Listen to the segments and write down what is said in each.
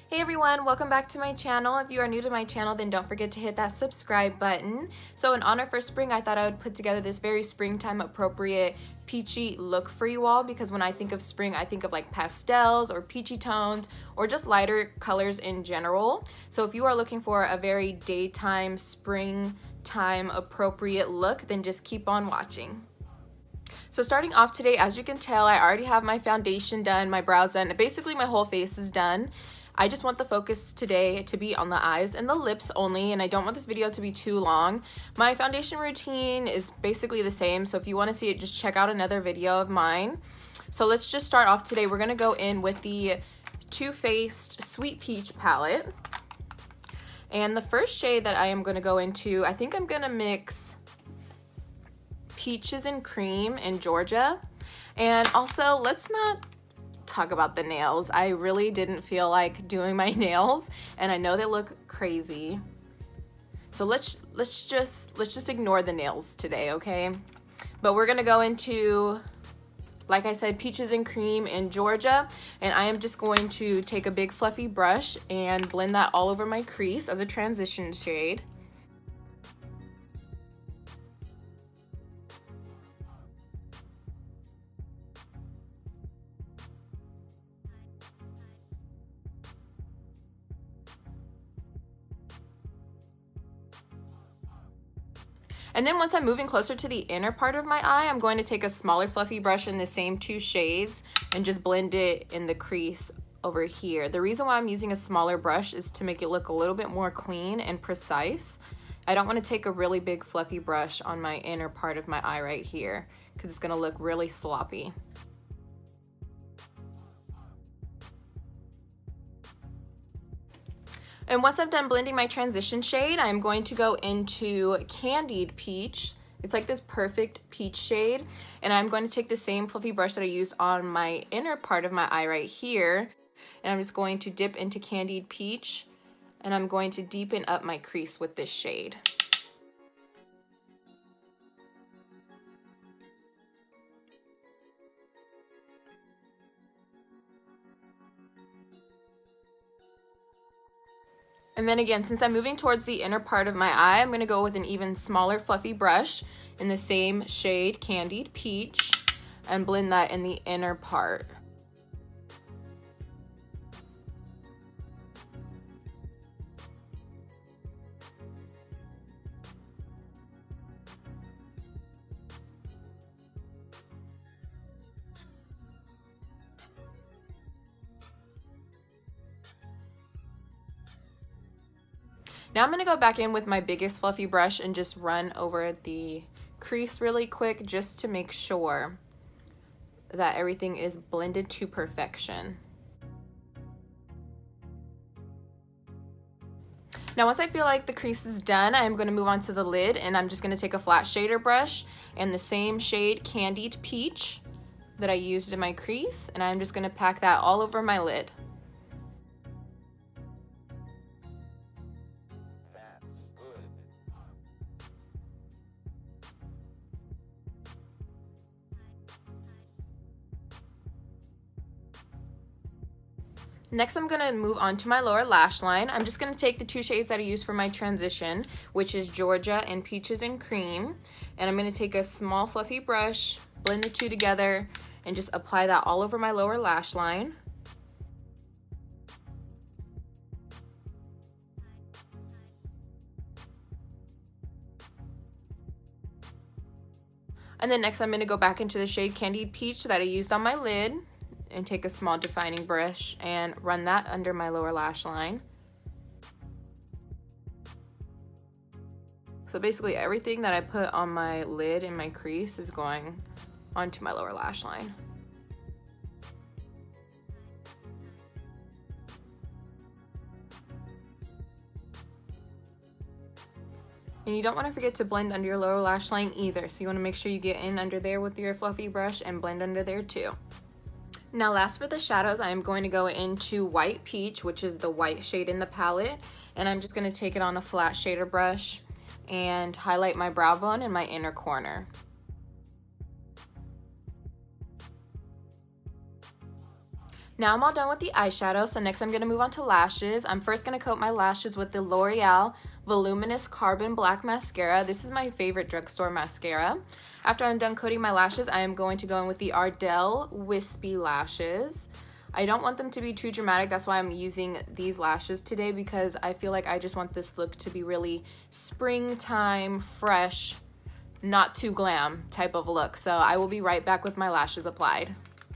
Hey everyone, welcome back to my channel. If you are new to my channel, then don't forget to hit that subscribe button. So in honor for spring, I thought I would put together this very springtime appropriate peachy look for you all, because when I think of spring, I think of like pastels or peachy tones or just lighter colors in general. So if you are looking for a very daytime, springtime appropriate look, then just keep on watching. So starting off today, as you can tell, I already have my foundation done, my brows done, basically my whole face is done. I just want the focus today to be on the eyes and the lips only, and I don't want this video to be too long. My foundation routine is basically the same, so if you want to see it, just check out another video of mine. So let's just start off today. We're going to go in with the Too Faced Sweet Peach palette. And the first shade that I am going to go into, I think I'm going to mix Peaches and Cream in Georgia. And also, let's not talk about the nails. I really didn't feel like doing my nails, and I know they look crazy. So let's just ignore the nails today, okay? But we're gonna go into, like I said, Peaches and Cream in Georgia, and I am just going to take a big fluffy brush and blend that all over my crease as a transition shade. And then once I'm moving closer to the inner part of my eye, I'm going to take a smaller fluffy brush in the same two shades and just blend it in the crease over here. The reason why I'm using a smaller brush is to make it look a little bit more clean and precise. I don't want to take a really big fluffy brush on my inner part of my eye right here, because it's going to look really sloppy. And once I'm done blending my transition shade, I'm going to go into Candied Peach. It's like this perfect peach shade. And I'm going to take the same fluffy brush that I used on my inner part of my eye right here. And I'm just going to dip into Candied Peach. And I'm going to deepen up my crease with this shade. And then again, since I'm moving towards the inner part of my eye, I'm going to go with an even smaller fluffy brush in the same shade, Candied Peach, and blend that in the inner part. Now I'm going to go back in with my biggest fluffy brush and just run over the crease really quick, just to make sure that everything is blended to perfection. Now once I feel like the crease is done, I'm going to move on to the lid, and I'm just going to take a flat shader brush and the same shade, Candied Peach, that I used in my crease, and I'm just going to pack that all over my lid. Next, I'm going to move on to my lower lash line. I'm just going to take the two shades that I used for my transition, which is Georgia and Peaches and Cream. And I'm going to take a small fluffy brush, blend the two together, and just apply that all over my lower lash line. And then next, I'm going to go back into the shade Candied Peach that I used on my lid, and take a small defining brush and run that under my lower lash line. So basically everything that I put on my lid and my crease is going onto my lower lash line. And you don't want to forget to blend under your lower lash line either, so you want to make sure you get in under there with your fluffy brush and blend under there too. Now last for the shadows, I'm going to go into White Peach, which is the white shade in the palette, and I'm just going to take it on a flat shader brush and highlight my brow bone in my inner corner. Now I'm all done with the eyeshadow, so next I'm going to move on to lashes. I'm first going to coat my lashes with the L'Oreal Voluminous Carbon Black Mascara. This is my favorite drugstore mascara. After I'm done coating my lashes, I am going to go in with the Ardell Wispy lashes. I don't want them to be too dramatic, that's why I'm using these lashes today, because I feel like I just want this look to be really springtime, fresh, not too glam type of look. So I will be right back with my lashes applied.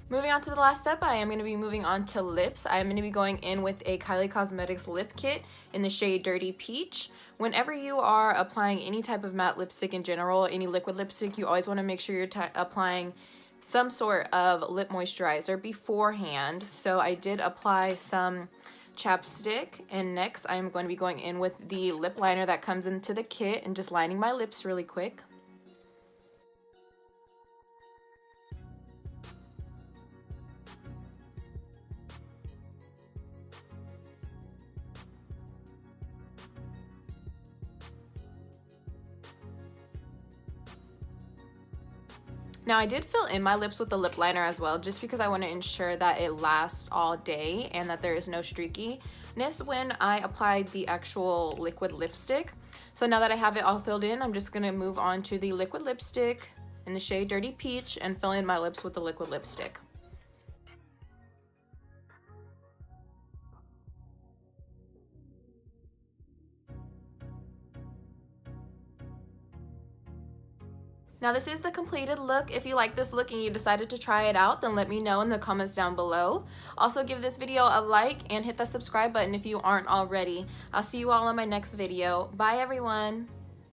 Moving on to the last step, I am going to be moving on to lips. I am going to be going in with a Kylie Cosmetics lip kit in the shade Dirty Peach. Whenever you are applying any type of matte lipstick in general, any liquid lipstick, you always want to make sure you're applying some sort of lip moisturizer beforehand. So I did apply some chapstick, and next I'm going to be going in with the lip liner that comes into the kit and just lining my lips really quick. Now I did fill in my lips with the lip liner as well, just because I want to ensure that it lasts all day and that there is no streakiness when I applied the actual liquid lipstick. So now that I have it all filled in, I'm just going to move on to the liquid lipstick in the shade Dirty Peach and fill in my lips with the liquid lipstick. Now this is the completed look. If you like this look and you decided to try it out, then let me know in the comments down below. Also give this video a like and hit the subscribe button if you aren't already. I'll see you all in my next video. Bye everyone.